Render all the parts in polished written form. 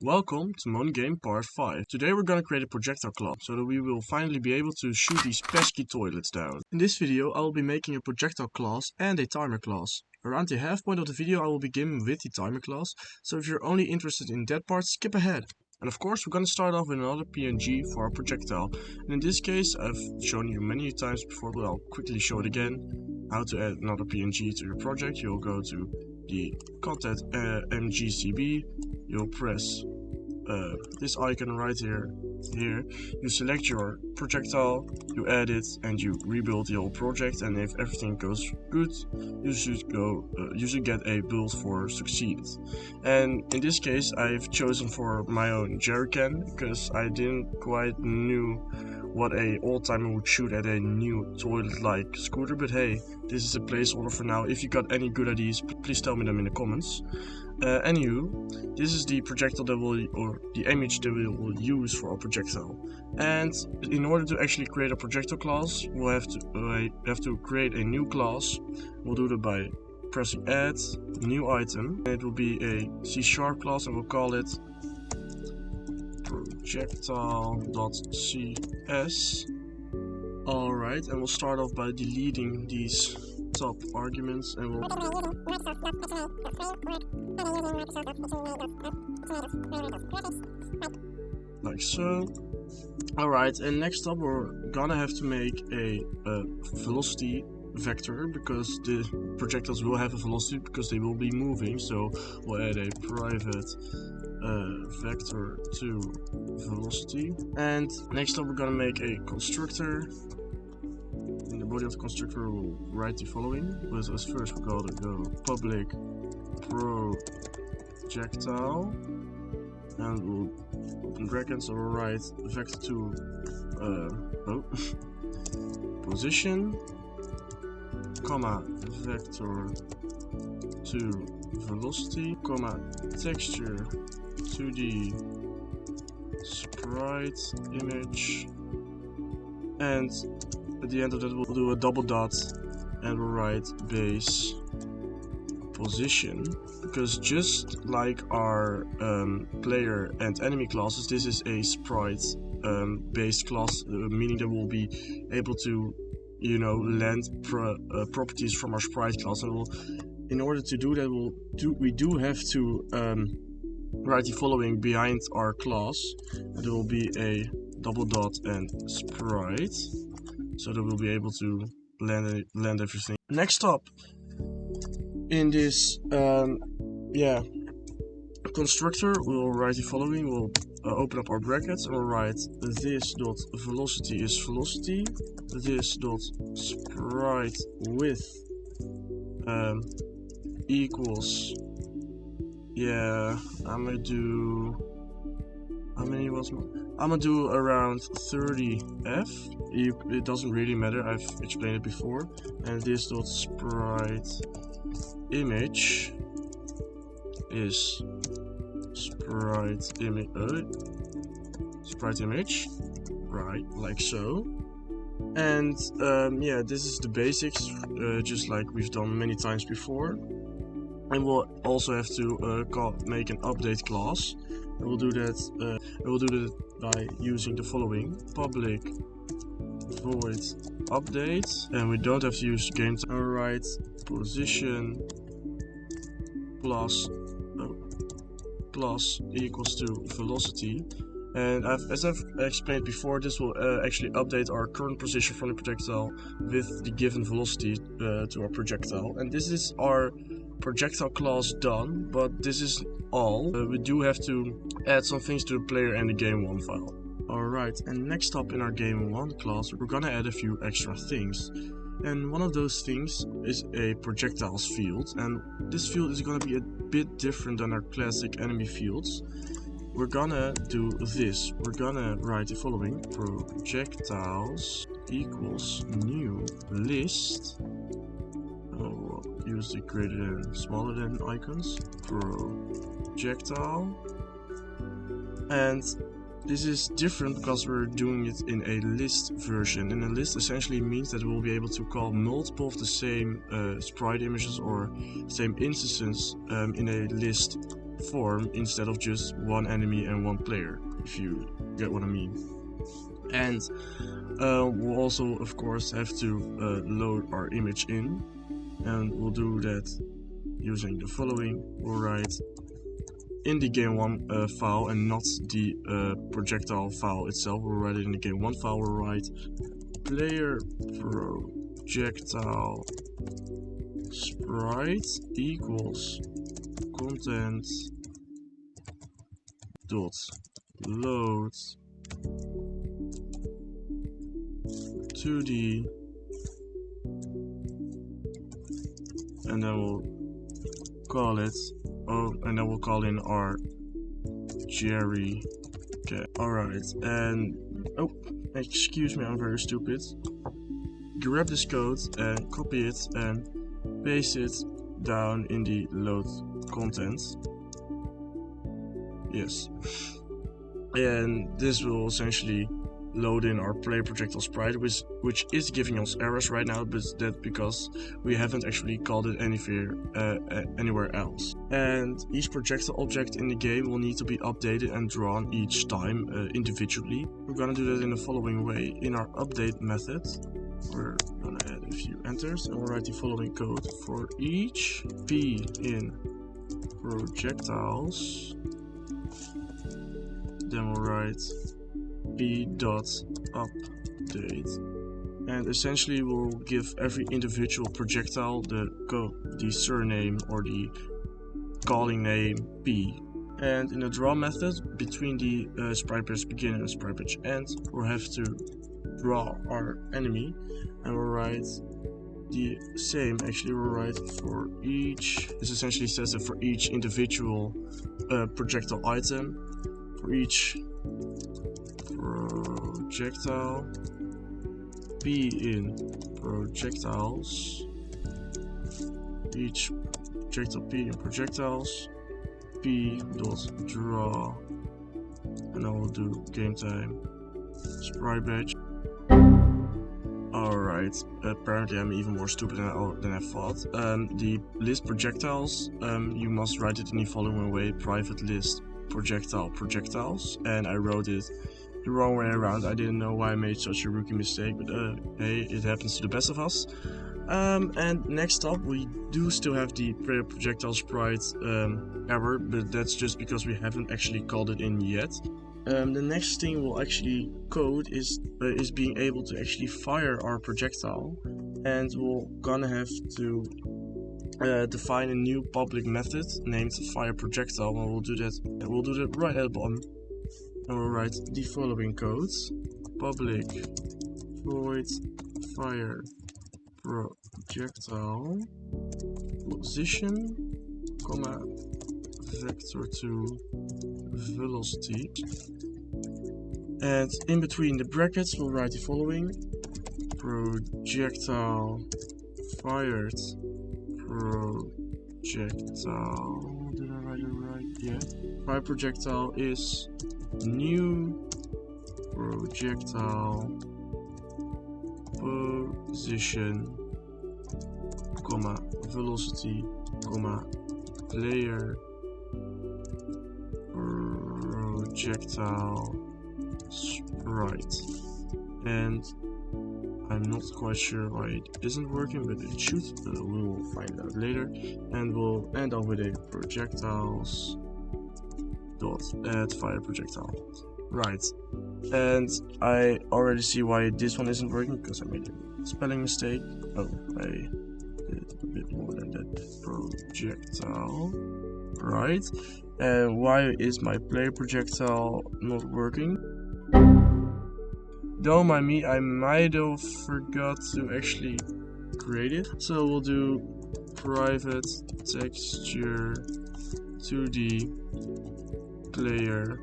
Welcome to MonoGame Part 5. Today we're gonna create a projectile class so that we will finally be able to shoot these pesky toilets down. In this video I will be making a projectile class and a timer class. Around the half point of the video I will begin with the timer class, so if you're only interested in that part, skip ahead. And of course we're gonna start off with another PNG for our projectile. And in this case I've shown you many times before, but I'll quickly show it again. How to add another PNG to your project. You'll go to the content MGCB, you'll press this icon right here. You select your projectile, you add it, and you rebuild the whole project. And if everything goes good, you should get a build for succeeded. And in this case, I've chosen for my own jerrycan because I didn't quite knew what a old-timer would shoot at a new toilet-like scooter. But hey, this is a placeholder for now. If you got any good ideas, please tell me them in the comments. Anywho, this is the projectile that or the image that we will use for our projectile. And in order to actually create a projectile class, we'll have to create a new class. We'll do that by pressing add, new item. It will be a C# class, and we'll call it projectile.cs. Alright, and we'll start off by deleting these top arguments, and we'll like so. Alright, and next up we're gonna have to make a velocity vector, because the projectiles will have a velocity because they will be moving. So we'll add a private vector to velocity. And next up we're gonna make a constructor. In the body of the constructor we'll write the following, but as first we're gonna go public projectile, and we'll open brackets, so we'll write vector to position, comma vector to velocity, comma texture to the sprite image, and at the end of that we'll do a double dot and we'll write base position, because just like our player and enemy classes, this is a sprite based class, meaning that we'll be able to, you know, land properties from our sprite class. And in order to do that, we do have to write the following behind our class, and there will be a double dot and sprite, so that we'll be able to land everything. Next up, in this constructor, we'll write the following. We'll open up our brackets and we'll write this dot velocity is velocity, this dot sprite width equals, I'm gonna do, how many was my, I'm gonna do around 30f. It doesn't really matter, I've explained it before. And this dot sprite image is sprite image, right, like so. And this is the basics, just like we've done many times before. And we'll also have to make an update class, and we'll do that by using the following: public void update, and we don't have to use game time. Alright, position plus equals to velocity. And as I've explained before, this will actually update our current position from the projectile with the given velocity to our projectile. And this is our projectile class done, but this is all. We do have to add some things to the player and the game1 file. Alright, and next up in our game1 class, we're gonna add a few extra things. And one of those things is a projectiles field, and this field is gonna be a bit different than our classic enemy fields. We're gonna do this. We're gonna write the following: projectiles equals new list. We'll use the greater than, smaller than icons. Projectile. And this is different because we're doing it in a list version. And a list essentially means that we'll be able to call multiple of the same sprite images or same instances in a list form instead of just one enemy and one player, if you get what I mean. And we'll also of course have to load our image in, and we'll do that using the following. We'll write in the game1 file and not the projectile file itself. We'll write it in the game1 file. We'll write player projectile sprite equals content dot load 2D, and then we'll call it, and then we'll call in our Jerry cat. Alright, and oh, excuse me, I'm very stupid. Grab this code and copy it and paste it down in the load content. Yes. And this will essentially load in our player projectile sprite, which is giving us errors right now, but that's because we haven't actually called it anywhere else. And each projectile object in the game will need to be updated and drawn each time individually. We're gonna do that in the following way. In our update method, we're gonna add a few enters and we'll write the following code for each p in projectiles. Then we'll write p.update, and essentially we'll give every individual projectile the surname or the calling name p. And in the draw method, between the sprite patch begin and sprite patch end, we'll have to draw our enemy, and we'll write the same. Actually, we'll write for each. This essentially says that for each individual projectile item, for each projectile p in projectiles, each projectile p in projectiles, p dot draw, and then we'll do game time sprite batch. Alright, apparently I'm even more stupid than I thought. The list projectiles, you must write it in the following way: private list projectiles, and I wrote it the wrong way around. I didn't know why I made such a rookie mistake, but hey, it happens to the best of us. And next up, we do still have the player projectile sprite error, but that's just because we haven't actually called it in yet. The next thing we'll actually code is being able to actually fire our projectile, and we're gonna have to define a new public method named fire projectile, and we'll do that right at the bottom. And we'll write the following codes: public void fire projectile position, comma vector2 velocity, and in between the brackets we'll write the following: projectile fired projectile. Did I write it right? Yeah. Fire projectile is new projectile position, comma velocity, comma player projectile sprite. And I'm not quite sure why it isn't working, but it should. We will find out later. And we'll end up with a projectiles dot add fire projectile. Right. And I already see why this one isn't working, because I made a spelling mistake. Oh, I did a bit more than that. Projectile. Right. And why is my player projectile not working? Don't mind me, I might have forgot to actually create it. So we'll do private texture 2D player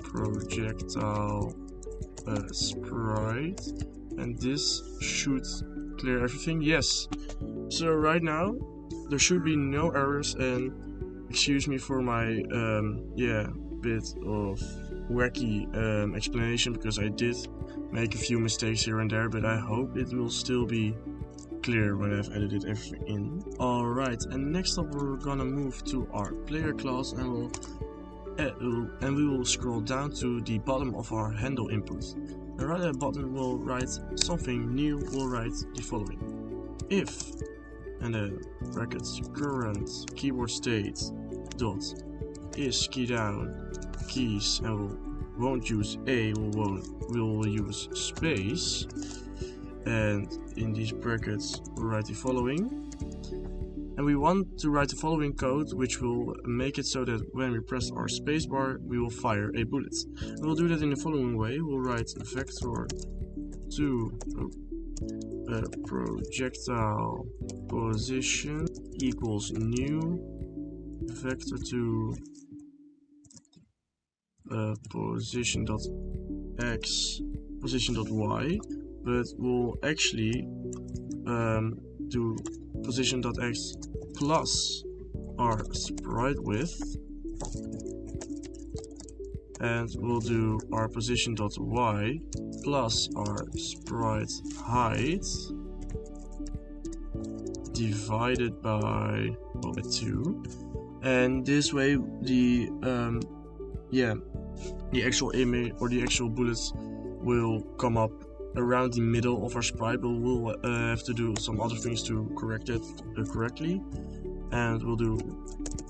projectile sprite, and this should clear everything. Yes. So right now there should be no errors, and excuse me for my bit of wacky explanation, because I did make a few mistakes here and there, but I hope it will still be clear when I've edited everything in. Alright, and next up we're gonna move to our player class and we will scroll down to the bottom of our handle input. And right at the bottom we'll write something new, we'll write the following. If, and then brackets, current keyboard state dot is key down keys, and we won't use a, we'll use space, and in these brackets we'll write the following. And we want to write the following code, which will make it so that when we press our spacebar, we will fire a bullet. And we'll do that in the following way. We'll write vector to projectile position equals new vector to position dot x position dot y, but we'll actually do position dot x plus our sprite width, and we'll do our position dot y plus our sprite height divided by 2, and this way the actual image or the actual bullets will come up around the middle of our sprite, but we'll have to do some other things to correct it correctly. And we'll do,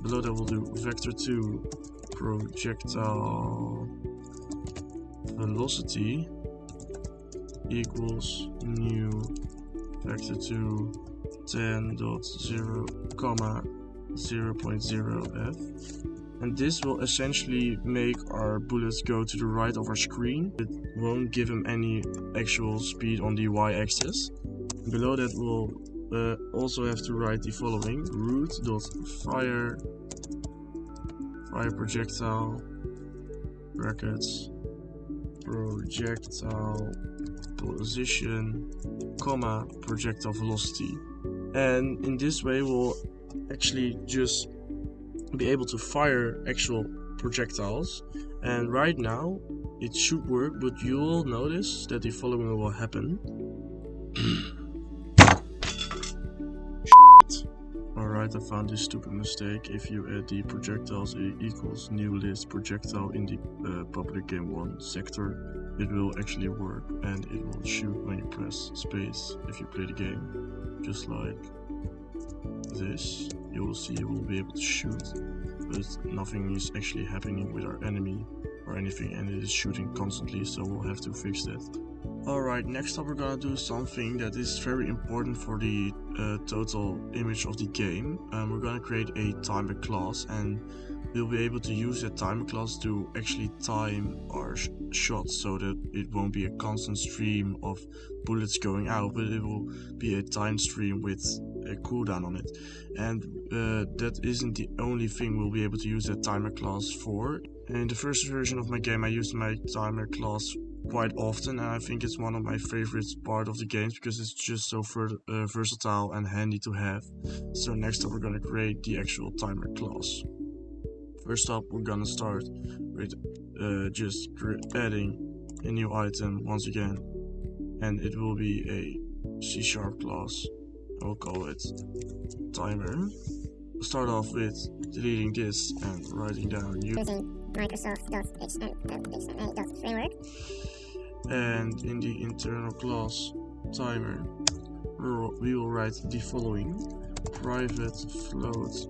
below that we'll do vector to projectile velocity equals new vector to 10.0, 0.0f. And this will essentially make our bullets go to the right of our screen. It won't give them any actual speed on the y-axis. Below that we'll also have to write the following: root.fire projectile brackets projectile position comma projectile velocity. And in this way we'll actually just be able to fire actual projectiles, and right now it should work, but you'll notice that the following will happen. Alright, I found this stupid mistake. If you add the projectiles equals new list projectile in the public game 1 sector, it will actually work, and it will shoot when you press space if you play the game, just like this. You will see you will be able to shoot, but nothing is actually happening with our enemy or anything, and it is shooting constantly, so we'll have to fix that. Alright, next up we're gonna do something that is very important for the total image of the game. We're gonna create a timer class, and we'll be able to use that timer class to actually time our shots, so that it won't be a constant stream of bullets going out, but it will be a time stream with a cooldown on it. And that isn't the only thing we'll be able to use that timer class for. In the first version of my game I used my timer class quite often, and I think it's one of my favorite part of the games because it's just so versatile and handy to have. So next up we're gonna create the actual timer class. First up we're gonna start with just adding a new item once again, and it will be a C# class. We'll call it timer. We'll start off with deleting this and writing down using Microsoft.xml.framework. And in the internal class timer, we will write the following: private float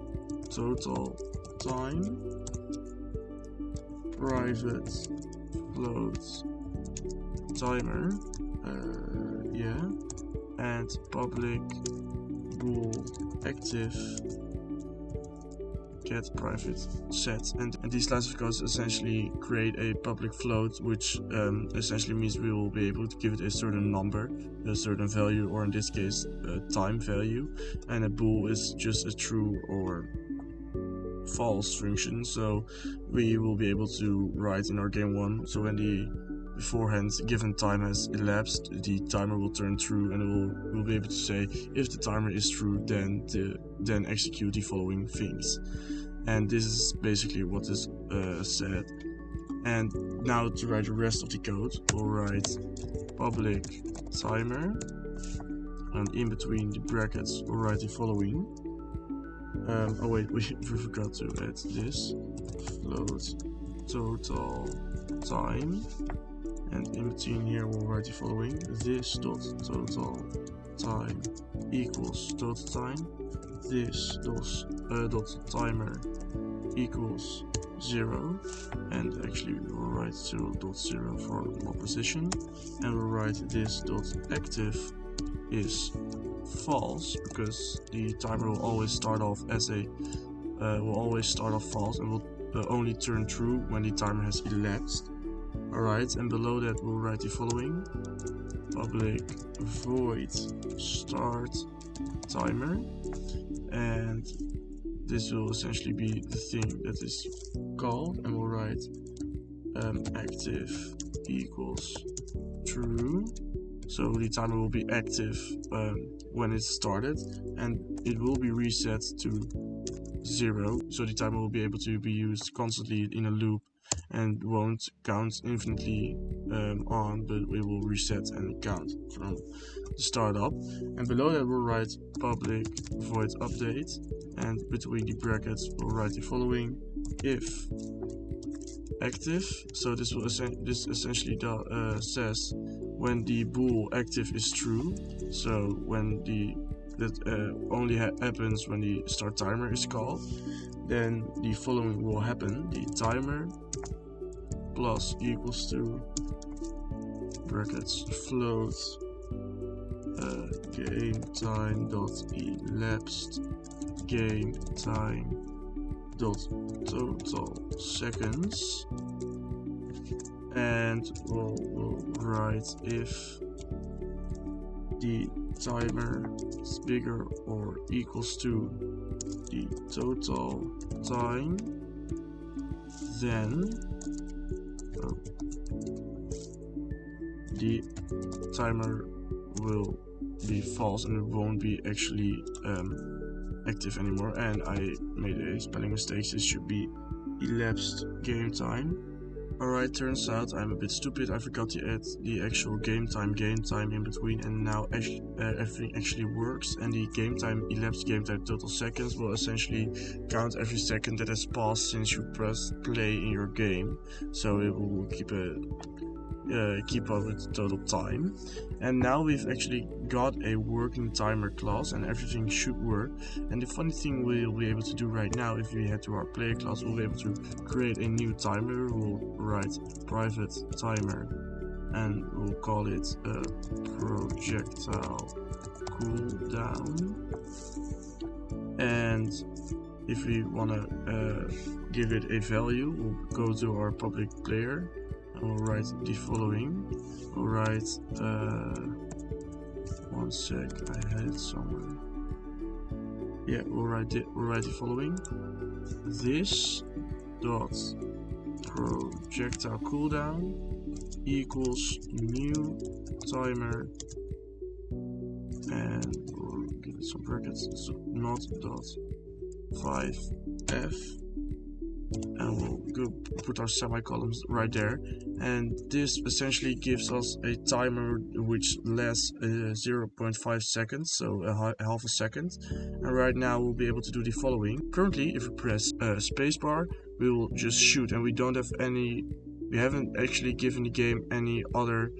total time, private float timer, and public bool active get private set. And these lines of codes essentially create a public float, which essentially means we will be able to give it a certain number, a certain value, or in this case a time value, and a bool is just a true or false function. So we will be able to write in our game 1, so when the beforehand given time has elapsed, the timer will turn true, and we'll be able to say if the timer is true, then execute the following things. And this is basically what is said. And now to write the rest of the code, we'll write public timer and in between the brackets we'll write the following. Oh wait, we forgot to add this. Float total time, and in between here we'll write the following. This dot total time equals total time. This dot timer equals 0, and actually we'll write 0.0 for more precision, and we'll write this dot active is false, because the timer will always start off as a false, and will only turn true when the timer has elapsed. Alright, and below that we'll write the following: public void start timer, and this will essentially be the thing that is called, and we'll write active equals true. So the timer will be active when it's started, and it will be reset to 0. So the timer will be able to be used constantly in a loop and won't count infinitely on, but it will reset and count from the start up. And below that we'll write public void update, and between the brackets we'll write the following: if active. So this essentially says when the bool active is true, so when that only happens when the start timer is called, then the following will happen: the timer plus equals to brackets float game time dot elapsed game time dot total seconds, and we'll write if the timer is bigger or equals to the total time, then the timer will be false and it won't be actually active anymore. And I made a spelling mistake, it should be elapsed game time. Alright, turns out I'm a bit stupid. I forgot to add the actual game time in between, and now everything actually works, and the game time, elapsed game time total seconds, will essentially count every second that has passed since you pressed play in your game, so it will keep up with the total time. And now we've actually got a working timer class and everything should work. And the funny thing we'll be able to do right now, if we head to our player class, we'll be able to create a new timer. We'll write private timer and we'll call it projectile cooldown. And if we want to give it a value, we'll go to our public player. We'll write the following. We'll write, one sec, I had it somewhere. Yeah, we'll write the following. This dot projectile cooldown equals new timer, and we'll give it some brackets. So not dot 5f. And we'll go put our semicolons right there, and this essentially gives us a timer which lasts 0.5 seconds, so half a second. And right now we'll be able to do the following. Currently, if we press spacebar, we will just shoot, and we haven't actually given the game any other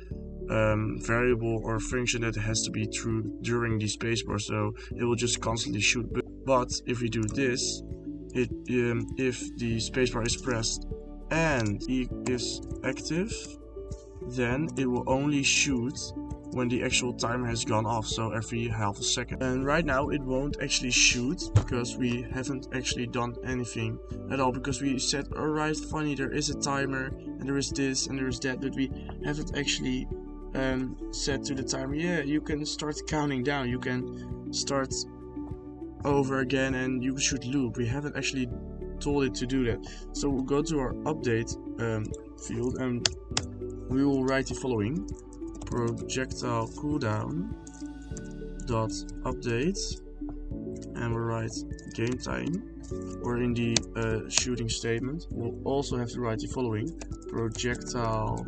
variable or function that has to be true during the spacebar, so it will just constantly shoot. But if we do this, if the spacebar is pressed and E is active, then it will only shoot when the actual timer has gone off, so every half a second. And right now it won't actually shoot because we haven't actually done anything at all, because we said, alright, funny, there is a timer and there is this and there is that, but we haven't actually said to the timer, yeah, you can start counting down, you can start over again and you should loop. We haven't actually told it to do that. So we'll go to our update field and we will write the following: projectile cooldown dot update, and we'll write game time, or in the shooting statement we'll also have to write the following: projectile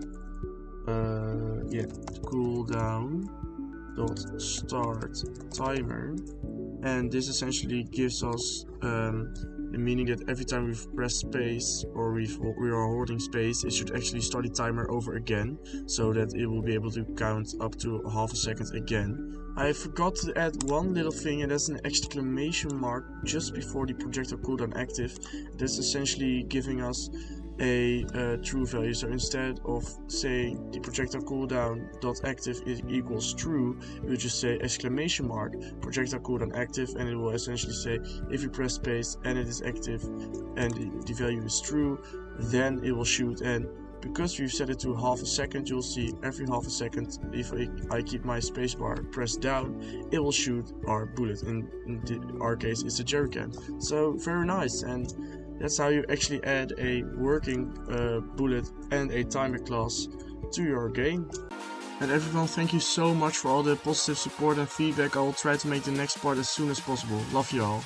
cooldown dot start timer, and this essentially gives us the meaning that every time we've pressed space or we are holding space, it should actually start the timer over again, so that it will be able to count up to half a second again. I forgot to add one little thing, and that's an exclamation mark just before the projectile cooldown active. That's essentially giving us a true value. So instead of saying the projectile cooldown dot active equals true, we'll just say exclamation mark projectile cooldown active, and it will essentially say if you press space and it is active and the value is true, then it will shoot. And because we've set it to half a second, you'll see every half a second, if I keep my spacebar pressed down, it will shoot our bullet. In our case, it's a jerrycan. So very nice, and that's how you actually add a working bullet and a timer class to your game. And everyone, thank you so much for all the positive support and feedback. I will try to make the next part as soon as possible. Love you all.